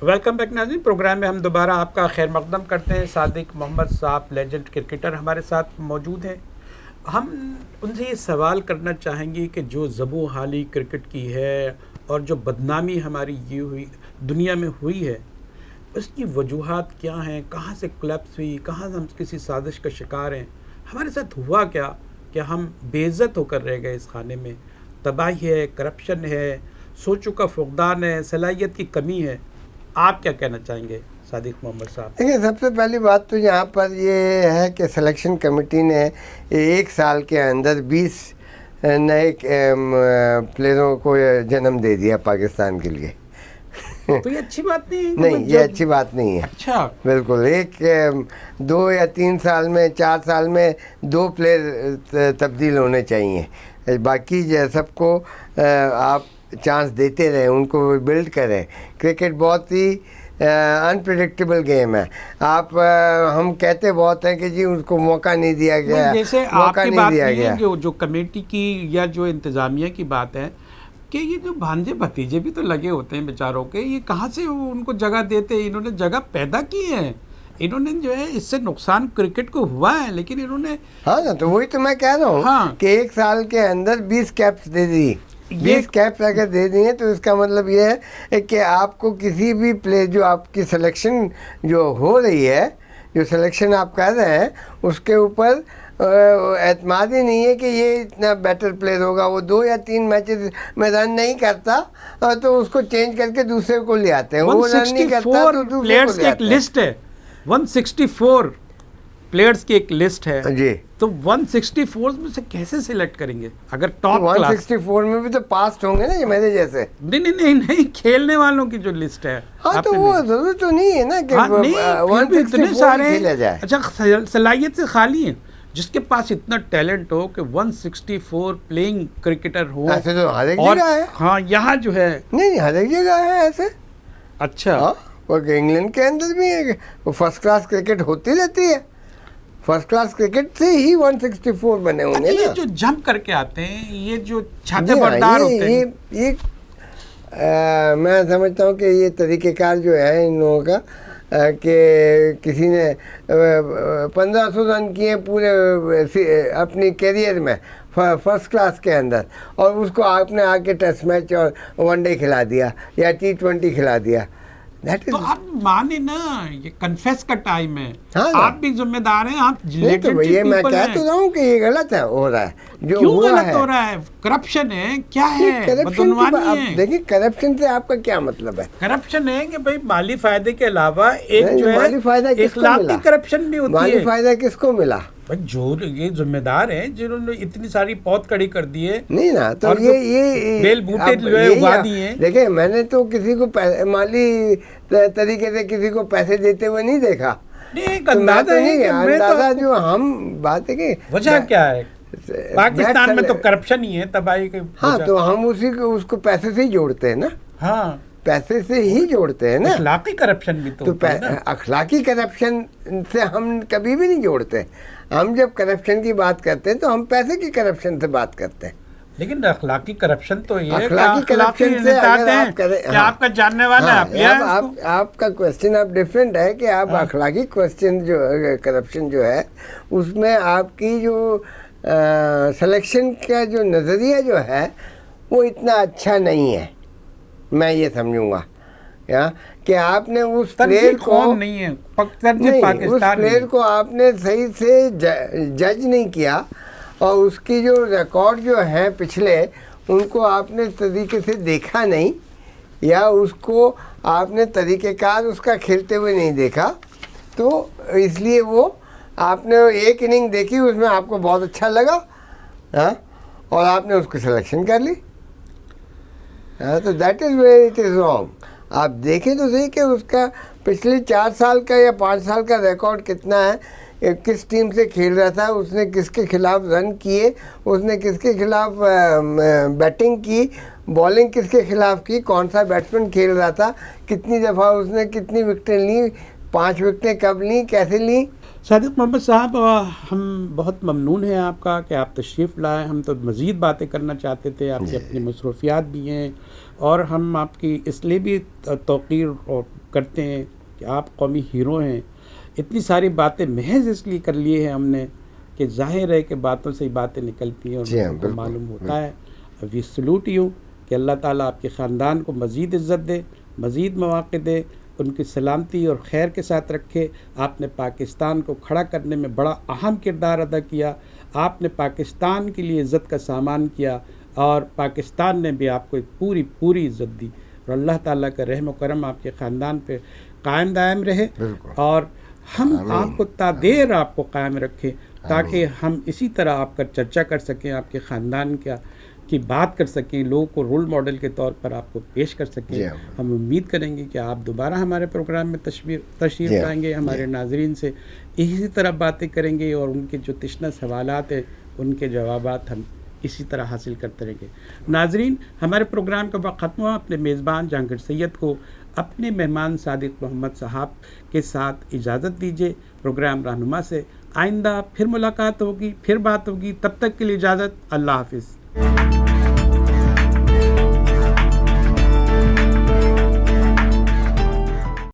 Welcome back ناظرین، programme میں ہم دوبارہ آپ کا خیر مقدم کرتے ہیں۔ صادق محمد صاحب لیجنڈ کرکٹر ہمارے ساتھ موجود ہیں۔ ہم ان سے یہ سوال کرنا چاہیں گے کہ جو ذبح و حالی کرکٹ کی ہے اور جو بدنامی ہماری یہ ہوئی دنیا میں ہوئی ہے، اس کی وجوہات کیا ہیں؟ کہاں سے کلیپس ہوئی؟ کہاں ہم کسی سازش کا شکار ہیں؟ ہمارے ساتھ ہوا کیا کہ ہم بے عزت ہو کر رہ گئے اس خانے میں؟ تباہی ہے، کرپشن ہے، سوچوں کا فقدان ہے، صلاحیت کی کمی ہے۔ آپ کیا کہنا چاہیں گے صادق محمد صاحب؟ دیکھیں، سب سے پہلی بات تو یہاں پر یہ ہے کہ سلیکشن کمیٹی نے 1 سال کے اندر 20 نئے پلیئروں کو جنم دے دیا پاکستان کے لیے۔ تو یہ اچھی بات نہیں ہے؟ نہیں، یہ اچھی بات نہیں ہے۔ اچھا، بالکل 2 یا 3 سال میں 4 سال میں 2 پلیئر تبدیل ہونے چاہیے، باقی سب کو آپ چانس دیتے رہیں، ان کو بلڈ کریں۔ کرکٹ بہت ہی انپریڈکٹیبل گیم ہے۔ ہم کہتے بہت ہیں کہ جی اس کو موقع نہیں دیا گیا، جیسے آپ موقع کی نہیں بات دیا نہیں گیا۔ ہے جو کمیٹی کی یا جو انتظامیہ کی بات ہے کہ یہ جو بھانجے بھتیجے بھی تو لگے ہوتے ہیں بیچاروں کے، یہ کہاں سے ان کو جگہ دیتے ہیں؟ انہوں نے جگہ پیدا کی ہے، انہوں نے جو ہے اس سے نقصان کرکٹ کو ہوا ہے، لیکن انہوں نے ہاں تو وہی تو میں کہہ رہا ہوں کہ 1 سال کے اندر 20 کیپس دے دی۔ 20 کیپس اگر دے دی ہیں تو اس کا مطلب یہ ہے کہ آپ کو کسی بھی پلے جو آپ کی سلیکشن جو ہو رہی ہے، جو سلیکشن آپ کر رہے ہیں، اس کے اوپر اعتماد ہی نہیں ہے کہ یہ اتنا بیٹر پلیئر ہوگا۔ وہ 2 یا 3 میچز میں رن نہیں کرتا تو اس کو چینج کر کے دوسرے کو لے آتے ہیں۔ وہ رن نہیں کرتا تو دوسرے کو لے آتے ہیں۔ لسٹ ہے 164 پلیئرز کی ایک لسٹ ہے جی، تو 164 میں سے کیسے سلیکٹ کریں گے؟ اگر ٹاپ 164 میں بھی تو پاسٹ ہوں گے نا، یہ میرے جیسے۔ نہیں کھیلنے والوں کی جو لسٹ ہے۔ ہاں تو وہ ضرور تو نہیں ہے نا کہ 164 کھیلا جائے۔ اچھا، صلاحیت سے خالی ہیں جس کے پاس اتنا ٹیلنٹ ہو کہ 164 پلینگ کرکٹر ہو؟ ایسے تو ہر ایک جگہ ہے۔ ہاں، یہاں جو ہے نہیں، ہر ایک جگہ ہے ایسے۔ اچھا، انگلینڈ کے اندر بھی ہے، وہ فرسٹ کلاس کرکٹ ہوتی رہتی ہے۔ فرسٹ کلاس کرکٹ سے ہی 164 بنے ہوں گے نا۔ یہ جو جمپ کر کے آتے ہیں، یہ جو چھاتے بردار ہوتے ہیں، یہ میں سمجھتا ہوں کہ یہ طریقہ کار جو ہے ان لوگوں کا کہ کسی نے 1500 رن کیے پورے اپنی کیریئر میں فرسٹ کلاس کے اندر، اور اس کو آپ نے آ کے ٹیسٹ میچ اور ون ڈے کھلا دیا یا T20 کھلا دیا۔ تو آپ مانے نا، یہ کنفیس کا ٹائم ہے، ہاں، آپ بھی ذمہ دار ہیں، آپ یہ میں کہہ تو رہا ہوں کہ یہ غلط ہے، ہو رہا ہے جو کیوں غلط ہو رہا ہے؟ کرپشن ہے، کیا ہے؟ بدعنوانی ہے۔ دیکھیے، کرپشن سے آپ کا کیا مطلب ہے؟ کرپشن ہے کہ بھائی مالی فائدے کے علاوہ ایک جو ہے اخلاقی کرپشن بھی ہوتی ہے۔ مالی فائدہ کس کو ملا؟ جو یہ ذمہ دار ہیں جنہوں نے اتنی ساری پوت کڑی کر دی ہے، نہیں نا، تو یہ بیل بوٹے جو ہے اگا دیے ہیں۔ دیکھیں، میں نے تو کسی کو مالی طریقے سے کسی کو پیسے دیتے ہوئے نہیں دیکھا۔ اندازہ جو ہم بات ہے کہ وجہ کیا ہے؟ پاکستان میں تو کرپشن ہی ہے، تباہی کے۔ ہاں تو ہم اس کو پیسے سے ہی جوڑتے ہیں نا۔ ہاں، پیسے سے ہی جوڑتے ہیں نا۔ اخلاقی کرپشن بھی تو اخلاقی کرپشن سے ہم کبھی بھی نہیں جوڑتے۔ ہم جب کرپشن کی بات کرتے ہیں تو ہم پیسے کی کرپشن سے بات کرتے ہیں، لیکن اخلاقی کرپشن تو یہ اخلاقی کرپشن سے اگر آپ کریں، آپ کا جاننے والا آپ کا کوشچن اب ڈفرینٹ ہے کہ آپ اخلاقی کوشچن جو کرپشن جو ہے اس میں آپ کی جو سلیکشن کا جو نظریہ جو ہے وہ اتنا اچھا نہیں ہے، میں یہ سمجھوں گا کہ آپ نے اس پلیئر کو آپ نے صحیح سے جج نہیں کیا، اور اس کی جو ریکارڈ جو ہیں پچھلے ان کو آپ نے طریقے سے دیکھا نہیں، یا اس کو آپ نے طریقہ کار اس کا کھیلتے ہوئے نہیں دیکھا، تو اس لیے وہ آپ نے ایک اننگ دیکھی، اس میں آپ کو بہت اچھا لگا اور آپ نے اس کو سلیکشن کر لی۔ تو that is where it is wrong. آپ دیکھیں تو صحیح کہ اس کا پچھلے 4 سال کا یا 5 سال کا ریکارڈ کتنا ہے، کس ٹیم سے کھیل رہا تھا، اس نے کس کے خلاف رن کیے، اس نے کس کے خلاف بیٹنگ کی، بالنگ کس کے خلاف کی، کون سا بیٹسمین کھیل رہا تھا، کتنی دفعہ اس نے کتنی وکٹیں لیں، 5 وکٹیں کب لیں، کیسے لیں، صادق محمد صاحب، ہم بہت ممنون ہیں آپ کا کہ آپ تشریف لائے. ہم تو مزید باتیں کرنا چاہتے تھے، آپ کی اپنی مصروفیات بھی ہیں، اور ہم آپ کی اس لیے بھی توقیر کرتے ہیں کہ آپ قومی ہیرو ہیں. اتنی ساری باتیں محض اس لیے کر لیے ہیں ہم نے کہ ظاہر ہے کہ باتوں سے ہی باتیں نکلتی ہیں اور لوگوں کو معلوم ہوتا ہے. وی سلوٹ یو کہ اللہ تعالیٰ آپ کے خاندان کو مزید عزت دے، مزید مواقع دے، ان کی سلامتی اور خیر کے ساتھ رکھے. آپ نے پاکستان کو کھڑا کرنے میں بڑا اہم کردار ادا کیا. آپ نے پاکستان کے لیے عزت کا سامان کیا، اور پاکستان نے بھی آپ کو ایک پوری عزت دی. اور اللہ تعالیٰ کا رحم و کرم آپ کے خاندان پہ قائم دائم رہے، اور ہم آپ کو دیر آپ کو قائم رکھے، تاکہ ہم اسی طرح آپ کا چرچا کر سکیں، آپ کے خاندان کی بات کر سکیں، لوگوں کو رول ماڈل کے طور پر آپ کو پیش کر سکیں. ہم امید کریں گے کہ آپ دوبارہ ہمارے پروگرام میں تشریف لائیں گے، ہمارے ناظرین سے اسی طرح باتیں کریں گے، اور ان کے جو تشنہ سوالات ہیں ان کے جوابات ہم اسی طرح حاصل کرتے رہیں گے. ناظرین، ہمارے پروگرام کا وقت ختم ہوا. اپنے میزبان جہانگیر سید کو اپنے مہمان صادق محمد صاحب کے ساتھ اجازت دیجیے. پروگرام رہنما سے آئندہ پھر ملاقات ہوگی، پھر بات ہوگی. تب تک کے لیے اجازت. اللہ حافظ.